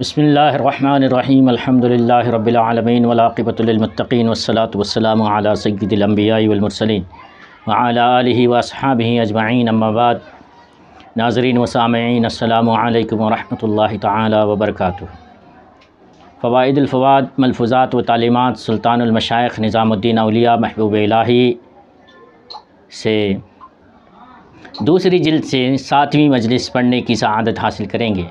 بسم اللہ الرحمن الرحیم الحمدللہ رب العالمین والعاقبۃ للمتقین والصلاة والسلام علی سید الانبیاء والمرسلین وعلی آلہ واصحابہ اجمعین اما بعد۔ ناظرین و سامعین السلام علیکم ورحمۃ اللہ تعالی وبرکاتہ۔ فوائد الفواد ملفوظات و تعلیمات سلطان المشائخ نظام الدین اولیاء محبوب الہی سے دوسری جلد سے 7ویں مجلس پڑھنے کی سعادت حاصل کریں گے۔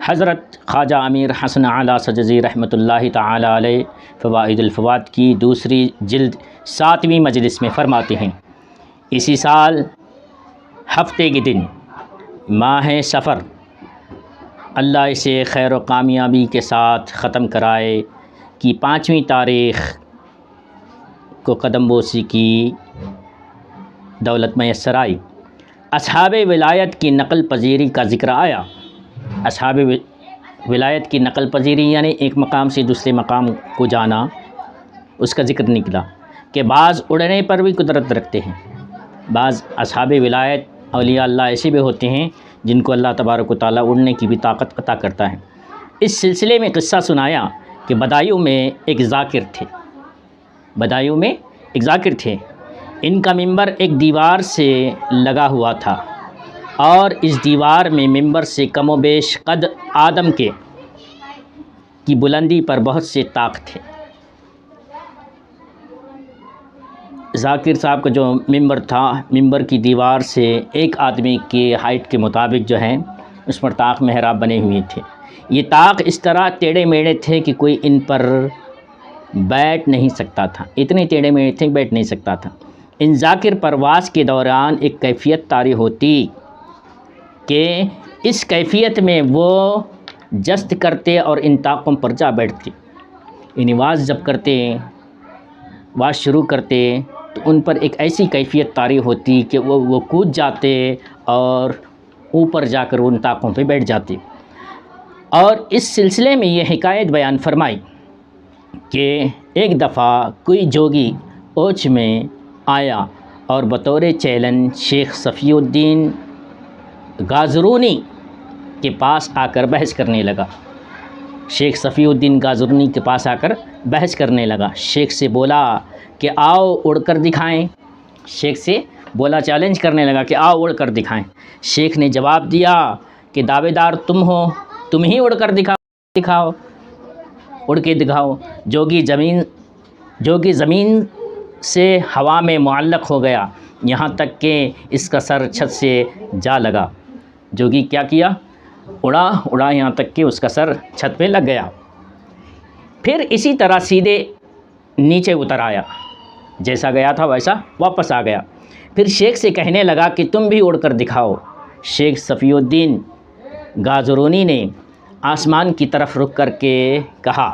حضرت خواجہ امیر حسن اعلیٰ سجزی رحمۃ اللہ تعالی علیہ فوائد الفواد کی دوسری جلد 7ویں مجلس میں فرماتے ہیں، اسی سال ہفتے کے دن ماہ سفر اللہ اسے خیر و کامیابی کے ساتھ ختم کرائے کہ 5ویں تاریخ کو قدم بوسی کی دولت میسر آئی۔ اصحاب ولایت کی نقل پذیری کا ذکر آیا۔ اصحاب ولایت کی نقل پذیری یعنی ایک مقام سے دوسرے مقام کو جانا، اس کا ذکر نکلا کہ بعض اڑنے پر بھی قدرت رکھتے ہیں۔ بعض اصحاب ولایت اولیاء اللہ ایسے بھی ہوتے ہیں جن کو اللہ تبارک و تعالیٰ اڑنے کی بھی طاقت عطا کرتا ہے۔ اس سلسلے میں قصہ سنایا کہ بدایوں میں ایک ذاکر تھے۔ بدایوں میں ایک ذاکر تھے، ان کا ممبر ایک دیوار سے لگا ہوا تھا اور اس دیوار میں ممبر سے کم و بیش قد آدم کی بلندی پر بہت سے طاق تھے۔ ذاکر صاحب کا جو ممبر تھا، ممبر کی دیوار سے ایک آدمی کے ہائٹ کے مطابق جو ہے اس پر طاق محراب بنے ہوئے تھے۔ یہ طاق اس طرح ٹیڑھے میڑھے تھے کہ کوئی ان پر بیٹھ نہیں سکتا تھا، اتنے ٹیڑھے میڑھے تھے کہ بیٹھ نہیں سکتا تھا۔ ان ذاکر پرواز کے دوران ایک کیفیت طاری ہوتی کہ اس کیفیت میں وہ جست کرتے اور ان طاقوں پر جا بیٹھتے، یعنی واز جب کرتے، واز شروع کرتے تو ان پر ایک ایسی کیفیت طاری ہوتی کہ وہ کود جاتے اور اوپر جا کر ان طاقوں پہ بیٹھ جاتے۔ اور اس سلسلے میں یہ حکایت بیان فرمائی کہ ایک دفعہ کوئی جوگی اوچھ میں آیا اور بطور چیلنج شیخ صفی الدین گازرونی کے پاس آ کر بحث کرنے لگا۔ شیخ صفی الدین گازرونی کے پاس آ کر بحث کرنے لگا۔ شیخ سے بولا کہ آؤ اڑ کر دکھائیں۔ شیخ سے بولا، چیلنج کرنے لگا کہ آؤ اڑ کر دکھائیں۔ شیخ نے جواب دیا کہ دعوے دار تم ہو، تم ہی اڑ کر دکھاؤ، اڑ کے دکھاؤ۔ جوگی زمین سے ہوا میں معلق ہو گیا، یہاں تک کہ اس کا سر چھت سے جا لگا۔ جوگی کیا کیا؟ اڑا یہاں تک کہ اس کا سر چھت پہ لگ گیا۔ پھر اسی طرح سیدھے نیچے اتر آیا، جیسا گیا تھا ویسا واپس آ گیا۔ پھر شیخ سے کہنے لگا کہ تم بھی اڑ کر دکھاؤ۔ شیخ صفی الدین گازرونی نے آسمان کی طرف رخ کر کے کہا،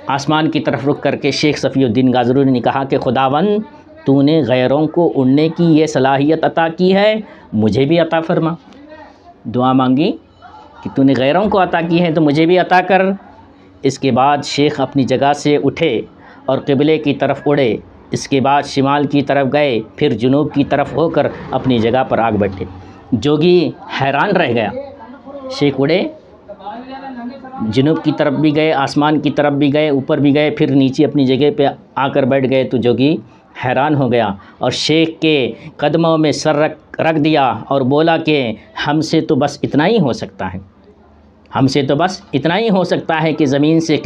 آسمان کی طرف رخ کر کے شیخ صفی الدین گازرونی نے کہا کہ خداوند، تو نے غیروں کو اڑنے کی یہ صلاحیت عطا کی ہے، مجھے بھی عطا فرما۔ دعا مانگی کہ تو نے غیروں کو عطا کی ہے تو مجھے بھی عطا کر۔ اس کے بعد شیخ اپنی جگہ سے اٹھے اور قبلے کی طرف اڑے۔ اس کے بعد شمال کی طرف گئے، پھر جنوب کی طرف ہو کر اپنی جگہ پر آگ بیٹھے۔ جوگی حیران رہ گیا۔ شیخ اڑے، جنوب کی طرف بھی گئے، آسمان کی طرف بھی گئے، اوپر بھی گئے، پھر نیچے اپنی جگہ پہ آ کر بیٹھ گئے تو جوگی حیران ہو گیا اور شیخ کے قدموں میں سر رکھ دیا اور بولا کہ ہم سے تو بس اتنا ہی ہو سکتا ہے، ہم سے تو بس اتنا ہی ہو سکتا ہے کہ زمین سے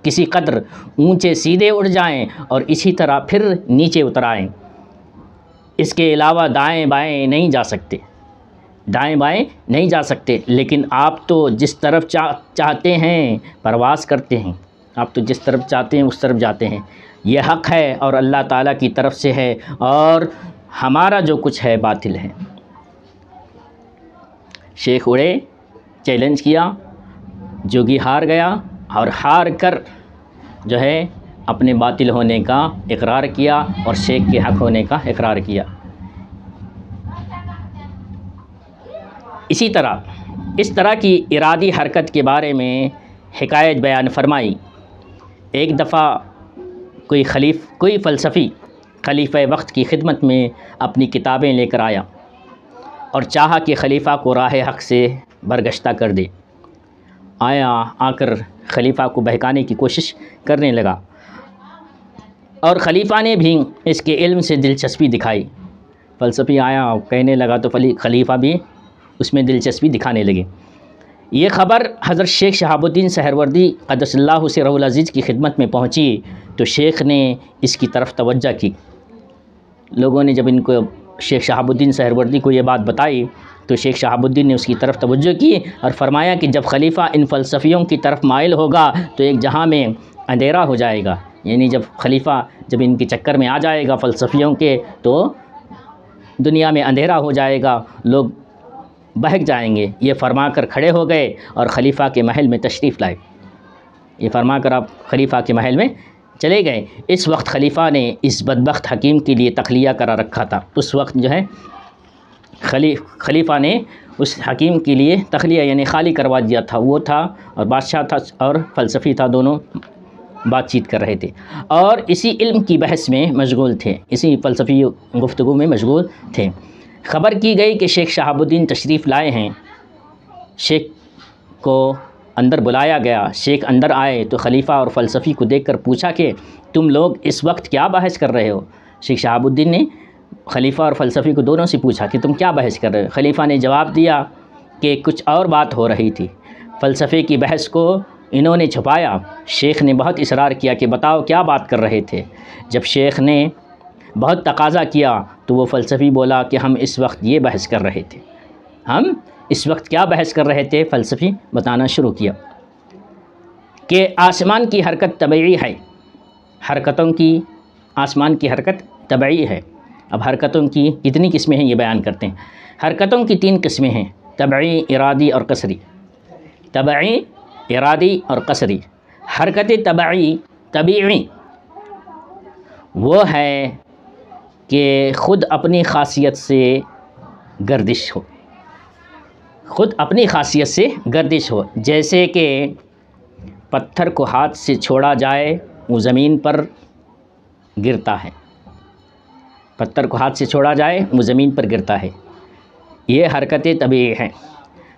کسی قدر اونچے سیدھے اڑ جائیں اور اسی طرح پھر نیچے اتر آئیں، اس کے علاوہ دائیں بائیں نہیں جا سکتے، دائیں بائیں نہیں جا سکتے۔ لیکن آپ تو جس طرف چاہتے ہیں پرواز کرتے ہیں، آپ تو جس طرف چاہتے ہیں اس طرف جاتے ہیں، یہ حق ہے اور اللہ تعالیٰ کی طرف سے ہے، اور ہمارا جو کچھ ہے باطل ہے۔ شیخ اڑے، چیلنج کیا، جوگی ہار گیا اور ہار کر جو ہے اپنے باطل ہونے کا اقرار کیا اور شیخ کے حق ہونے کا اقرار کیا۔ اس طرح کی ارادی حرکت کے بارے میں حکایت بیان فرمائی۔ ایک دفعہ کوئی فلسفی خلیفہ وقت کی خدمت میں اپنی کتابیں لے کر آیا اور چاہا کہ خلیفہ کو راہ حق سے برگشتہ کر دے۔ آیا، آ کر خلیفہ کو بہکانے کی کوشش کرنے لگا، اور خلیفہ نے بھی اس کے علم سے دلچسپی دکھائی۔ فلسفی آیا اور کہنے لگا تو خلیفہ بھی اس میں دلچسپی دکھانے لگے۔ یہ خبر حضرت شیخ شہاب الدین سہروردی قدس اللہ سرہ العزیز کی خدمت میں پہنچی تو شیخ نے اس کی طرف توجہ کی۔ لوگوں نے جب ان کو شیخ شہاب الدین سہروردی کو یہ بات بتائی تو شیخ شہاب الدین نے اس کی طرف توجہ کی اور فرمایا کہ جب خلیفہ ان فلسفیوں کی طرف مائل ہوگا تو ایک جہاں میں اندھیرا ہو جائے گا، یعنی جب خلیفہ جب ان کے چکر میں آ جائے گا فلسفیوں کے تو دنیا میں اندھیرا ہو جائے گا، لوگ بہک جائیں گے۔ یہ فرما کر کھڑے ہو گئے اور خلیفہ کے محل میں تشریف لائے۔ یہ فرما کر آپ خلیفہ کے محل میں چلے گئے۔ اس وقت خلیفہ نے اس بدبخت حکیم کے لیے تخلیہ کرا رکھا تھا۔ اس وقت جو ہے خلیفہ نے اس حکیم کے لیے تخلیہ یعنی خالی کروا دیا تھا۔ وہ تھا اور بادشاہ تھا اور فلسفی تھا، دونوں بات چیت کر رہے تھے اور اسی علم کی بحث میں مشغول تھے، اسی فلسفی گفتگو میں مشغول تھے۔ خبر کی گئی کہ شیخ شہاب الدین تشریف لائے ہیں۔ شیخ کو اندر بلایا گیا۔ شیخ اندر آئے تو خلیفہ اور فلسفی کو دیکھ کر پوچھا کہ تم لوگ اس وقت کیا بحث کر رہے ہو؟ شیخ شہاب الدین نے خلیفہ اور فلسفی کو دونوں سے پوچھا کہ تم کیا بحث کر رہے ہو؟ خلیفہ نے جواب دیا کہ کچھ اور بات ہو رہی تھی۔ فلسفے کی بحث کو انہوں نے چھپایا۔ شیخ نے بہت اصرار کیا کہ بتاؤ کیا بات کر رہے تھے۔ جب شیخ نے بہت تقاضا کیا تو وہ فلسفی بولا کہ ہم اس وقت یہ بحث کر رہے تھے۔ ہم اس وقت کیا بحث کر رہے تھے؟ فلسفی بتانا شروع کیا کہ آسمان کی حرکت طبیعی ہے، حرکتوں کی آسمان کی حرکت طبیعی ہے۔ اب حرکتوں کی کتنی قسمیں ہیں یہ بیان کرتے ہیں۔ حرکتوں کی 3 قسمیں ہیں، طبعی، ارادی اور قصری۔ طبعی، ارادی اور قصری۔ حرکت طبیعی وہ ہے کہ خود اپنی خاصیت سے گردش ہو، خود اپنی خاصیت سے گردش ہو، جیسے کہ پتھر کو ہاتھ سے چھوڑا جائے وہ زمین پر گرتا ہے، پتھر کو ہاتھ سے چھوڑا جائے وہ زمین پر گرتا ہے، یہ حرکت طبیعی ہے۔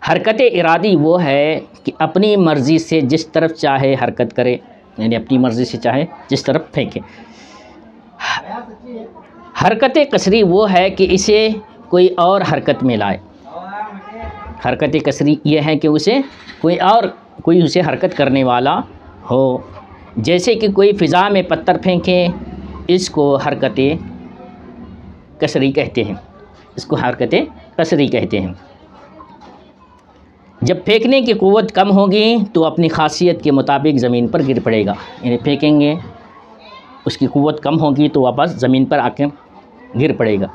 حرکت ارادی وہ ہے کہ اپنی مرضی سے جس طرف چاہے حرکت کرے، یعنی اپنی مرضی سے چاہے جس طرف پھینکے۔ حرکت قصری وہ ہے کہ اسے کوئی اور حرکت میں لائے۔ حرکت قصری یہ ہے کہ اسے کوئی اسے حرکت کرنے والا ہو، جیسے کہ کوئی فضا میں پتھر پھینکے، اس کو حرکت قصری کہتے ہیں، اس کو حرکت قصری کہتے ہیں۔ جب پھینکنے کی قوت کم ہوگی تو اپنی خاصیت کے مطابق زمین پر گر پڑے گا، یعنی پھینکیں گے اس کی قوت کم ہوگی تو واپس زمین پر آ کے گر پڑے گا،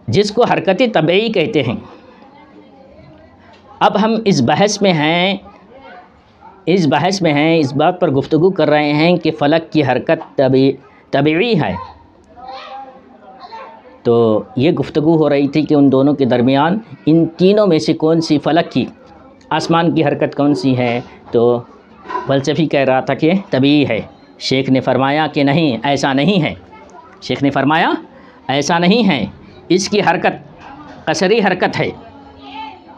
جس کو حرکت طبیعی کہتے ہیں۔ اب ہم اس بحث میں ہیں، اس بات پر گفتگو کر رہے ہیں کہ فلک کی حرکت طبیعی ہے۔ تو یہ گفتگو ہو رہی تھی کہ ان دونوں کے درمیان ان تینوں میں سے کون سی فلک کی آسمان کی حرکت کون سی ہے؟ تو فلسفی کہہ رہا تھا کہ طبیعی ہے۔ شیخ نے فرمایا کہ نہیں، ایسا نہیں ہے۔ شیخ نے فرمایا ایسا نہیں ہے، اس کی حرکت قصری حرکت ہے۔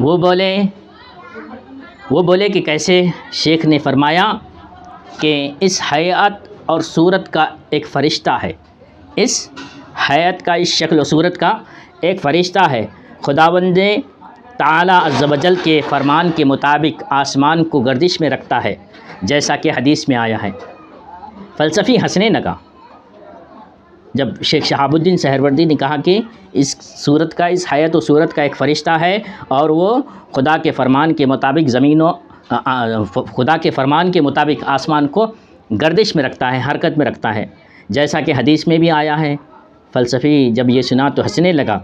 وہ بولے کہ کیسے؟ شیخ نے فرمایا کہ اس حیات اور صورت کا ایک فرشتہ ہے، اس حیات کا، اس شکل و صورت کا ایک فرشتہ ہے، خداوند تعالیٰ عز و جل کے فرمان کے مطابق آسمان کو گردش میں رکھتا ہے، جیسا کہ حدیث میں آیا ہے۔ فلسفی ہنسنے لگا جب شیخ شہاب الدین سہروردی نے کہا کہ اس صورت کا، اس حیات و صورت کا ایک فرشتہ ہے اور وہ خدا کے فرمان کے مطابق خدا کے فرمان کے مطابق آسمان کو گردش میں رکھتا ہے، حرکت میں رکھتا ہے، جیسا کہ حدیث میں بھی آیا ہے۔ فلسفی جب یہ سنا تو ہنسنے لگا۔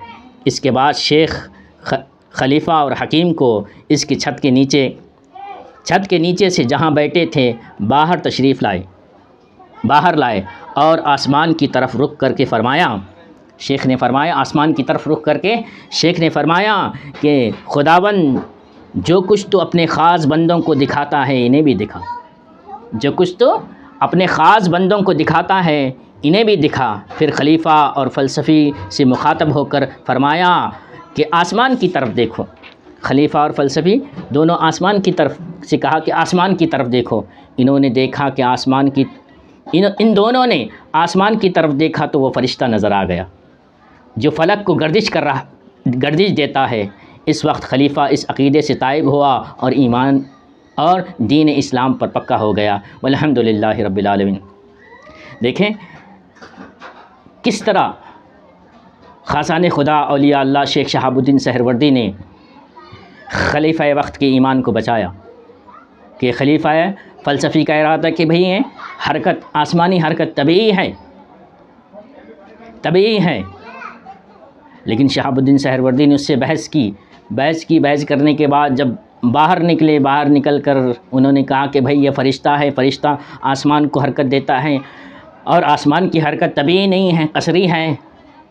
اس کے بعد شیخ خلیفہ اور حکیم کو اس کی چھت کے نیچے سے جہاں بیٹھے تھے باہر تشریف لائے اور آسمان کی طرف رخ کر کے فرمایا، شیخ نے فرمایا آسمان کی طرف رخ کر کے شیخ نے فرمایا کہ خداوند جو کچھ تو اپنے خاص بندوں کو دکھاتا ہے انہیں بھی دکھا، جو کچھ تو اپنے خاص بندوں کو دکھاتا ہے انہیں بھی دکھا۔ پھر خلیفہ اور فلسفی سے مخاطب ہو کر فرمایا کہ آسمان کی طرف دیکھو، خلیفہ اور فلسفی دونوں آسمان کی طرف سے کہا کہ آسمان کی طرف دیکھو. انہوں نے دیکھا کہ آسمان کی ان دونوں نے آسمان کی طرف دیکھا تو وہ فرشتہ نظر آ گیا جو فلک کو گردش دیتا ہے. اس وقت خلیفہ اس عقیدے سے تائب ہوا اور ایمان اور دین اسلام پر پکا ہو گیا. والحمدللہ رب العالمین. دیکھیں کس طرح خاصان خدا اولیاء اللہ شیخ شہاب الدین سہروردی نے خلیفہ وقت کے ایمان کو بچایا کہ خلیفہ فلسفی کا ارادہ کہ بھئی ہے حرکت آسمانی حرکت طبیعی ہے، لیکن شہاب الدین سہروردی نے اس سے بحث کرنے کے بعد جب باہر نکل کر انہوں نے کہا کہ بھئی یہ فرشتہ ہے، فرشتہ آسمان کو حرکت دیتا ہے اور آسمان کی حرکت طبیعی نہیں ہے، قصری ہے.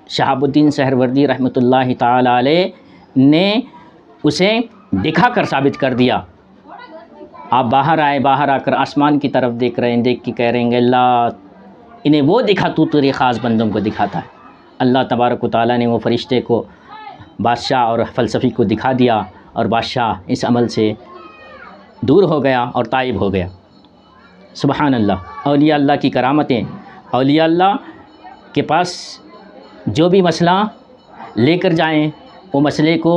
شہاب الدین سہروردی رحمۃ اللہ تعالی علیہ نے اسے دکھا کر ثابت کر دیا. آپ باہر آ کر آسمان کی طرف دیکھ کے کہہ رہے ہیں اللہ انہیں وہ دکھا تو تیرے خاص بندوں کو دکھاتا ہے. اللہ تبارک و تعالیٰ نے وہ فرشتے کو بادشاہ اور فلسفی کو دکھا دیا اور بادشاہ اس عمل سے دور ہو گیا اور تائب ہو گیا. سبحان اللہ. اولیاء اللہ کی کرامتیں. اولیاء اللہ کے پاس جو بھی مسئلہ لے کر جائیں وہ مسئلے کو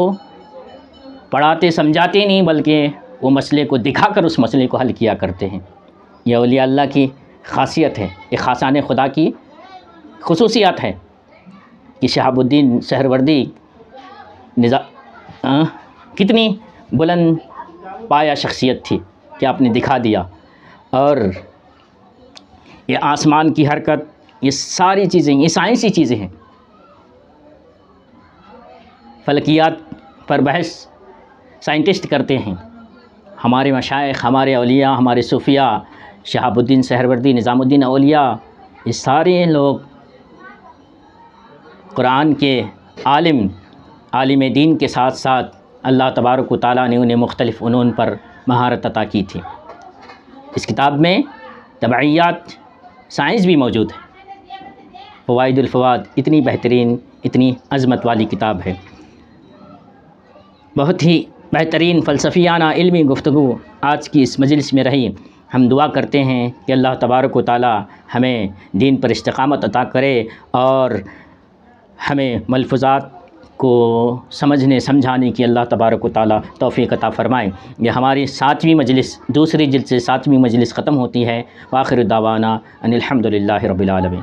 پڑھاتے سمجھاتے نہیں بلکہ وہ مسئلے کو دکھا کر اس مسئلے کو حل کیا کرتے ہیں. یہ اولیاء اللہ کی خاصیت ہے، یہ خاصان خدا کی خصوصیات ہے کہ شہاب الدین سہروردی کتنی بلند پایا شخصیت تھی کہ آپ نے دکھا دیا. اور یہ آسمان کی حرکت، یہ ساری چیزیں یہ سائنسی چیزیں ہیں. فلکیات پر بحث سائنٹسٹ کرتے ہیں. ہمارے مشائخ، ہمارے اولیاء، ہمارے صوفیاء، شہاب الدین سہروردی، نظام الدین اولیاء، یہ سارے لوگ قرآن کے عالم دین کے ساتھ ساتھ اللہ تبارک و تعالیٰ نے انہیں مختلف فنون پر مہارت عطا کی تھی. اس کتاب میں طبعیات سائنس بھی موجود ہے. فوائد الفواد اتنی بہترین، اتنی عظمت والی کتاب ہے. بہت ہی بہترین فلسفیانہ علمی گفتگو آج کی اس مجلس میں رہی. ہم دعا کرتے ہیں کہ اللہ تبارک و تعالیٰ ہمیں دین پر استقامت عطا کرے اور ہمیں ملفوظات کو سمجھنے سمجھانے کی اللہ تبارک و تعالیٰ توفیق عطا فرمائے. یہ ہماری 7ویں مجلس، دوسری جلد سے 7ویں مجلس ختم ہوتی ہے. وآخر دعوانا ان الحمدللہ رب العالمین.